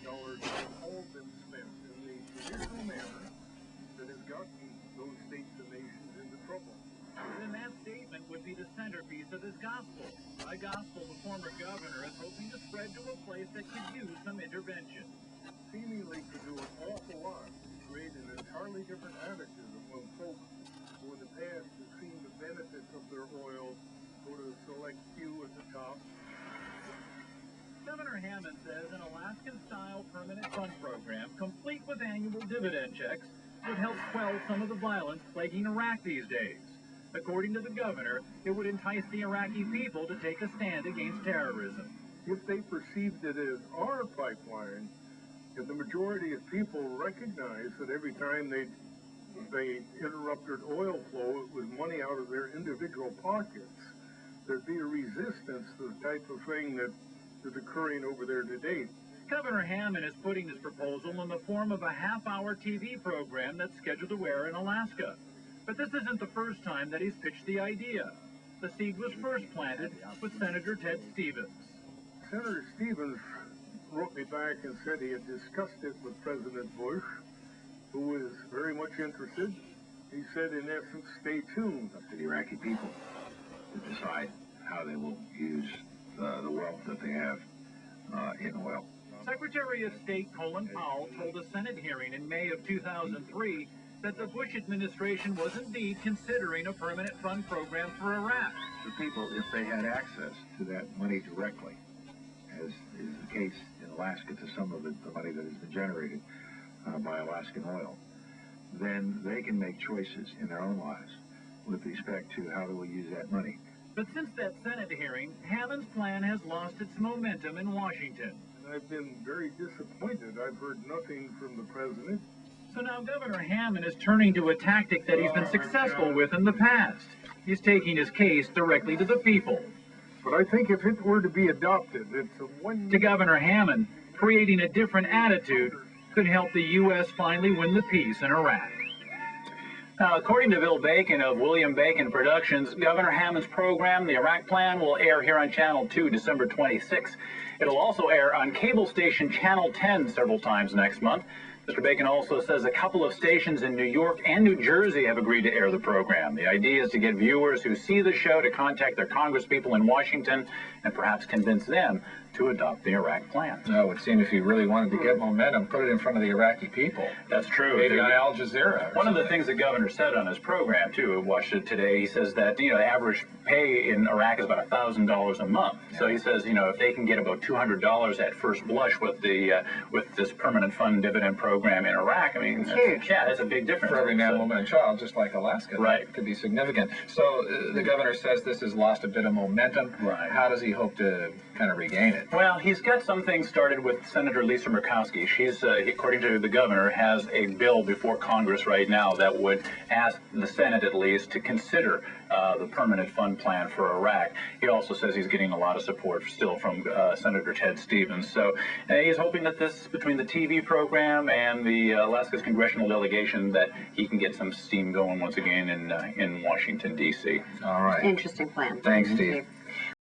dollars have all been spent in the traditional manner that has gotten those states and nations into trouble. Then that statement would be the centerpiece of his gospel, a gospel the former governor is hoping to spread to a place that could use some intervention. Seemingly to do an awful lot to create an entirely different attitude among folks who in the past have seen the benefits of their oil go to a select few at the top. Governor Hammond says an Alaskan-style permanent fund program, complete with annual dividend checks, would help quell some of the violence plaguing Iraq these days. According to the governor, it would entice the Iraqi people to take a stand against terrorism. If they perceived it as our pipeline, if the majority of people recognized that every time they interrupted oil flow, it was money out of their individual pockets, there'd be a resistance to the type of thing that is occurring over there today. Governor Hammond is putting his proposal in the form of a half-hour TV program that's scheduled to air in Alaska. But this isn't the first time that he's pitched the idea. The seed was first planted with Senator Ted Stevens. Senator Stevens wrote me back and said he had discussed it with President Bush, who was very much interested. He said, in essence, stay tuned. Up to the Iraqi people to decide how they will use the wealth that they have in oil. Secretary of State Colin Powell told a Senate hearing in May of 2003 that the Bush administration was indeed considering a permanent fund program for Iraq. The people, if they had access to that money directly, as is the case in Alaska to some of the money that has been generated by Alaskan oil, then they can make choices in their own lives with respect to how they will use that money. But since that Senate hearing, Hammond's plan has lost its momentum in Washington. I've been very disappointed. I've heard nothing from the president. So now Governor Hammond is turning to a tactic that he's been successful with in the past. He's taking his case directly to the people. But I think if it were to be adopted, it's a one... To Governor Hammond, creating a different attitude could help the U.S. finally win the peace in Iraq. Now, according to Bill Bacon of William Bacon Productions, Governor Hammond's program, the Iraq Plan, will air here on Channel 2 December 26. It'll also air on cable station Channel 10 several times next month. Mr. Bacon also says a couple of stations in New York and New Jersey have agreed to air the program. The idea is to get viewers who see the show to contact their congresspeople in Washington and perhaps convince them to adopt the Iraq Plan. No, it would seem if he really wanted to get momentum, put it in front of the Iraqi people. That's true. Maybe on Al Jazeera. One of the things the governor said on his program, too, I watched it today, he says that, the average pay in Iraq is about $1,000 a month. Yeah. So he says, if they can get about $200 at first blush with this permanent fund dividend program in Iraq, I mean, huge. Yeah, that's a big difference. For every man, woman, and child, just like Alaska. Right. That could be significant. So the governor says this has lost a bit of momentum. Right. How does he hope to kind of regain it? Well, he's got some things started with Senator Lisa Murkowski. She's, according to the governor, has a bill before Congress right now that would ask the Senate, at least, to consider the permanent fund plan for Iraq. He also says he's getting a lot of support still from Senator Ted Stevens. So he's hoping that this, between the TV program and the Alaska's congressional delegation, that he can get some steam going once again in Washington, D.C. All right. Interesting plan. Thanks, Steve.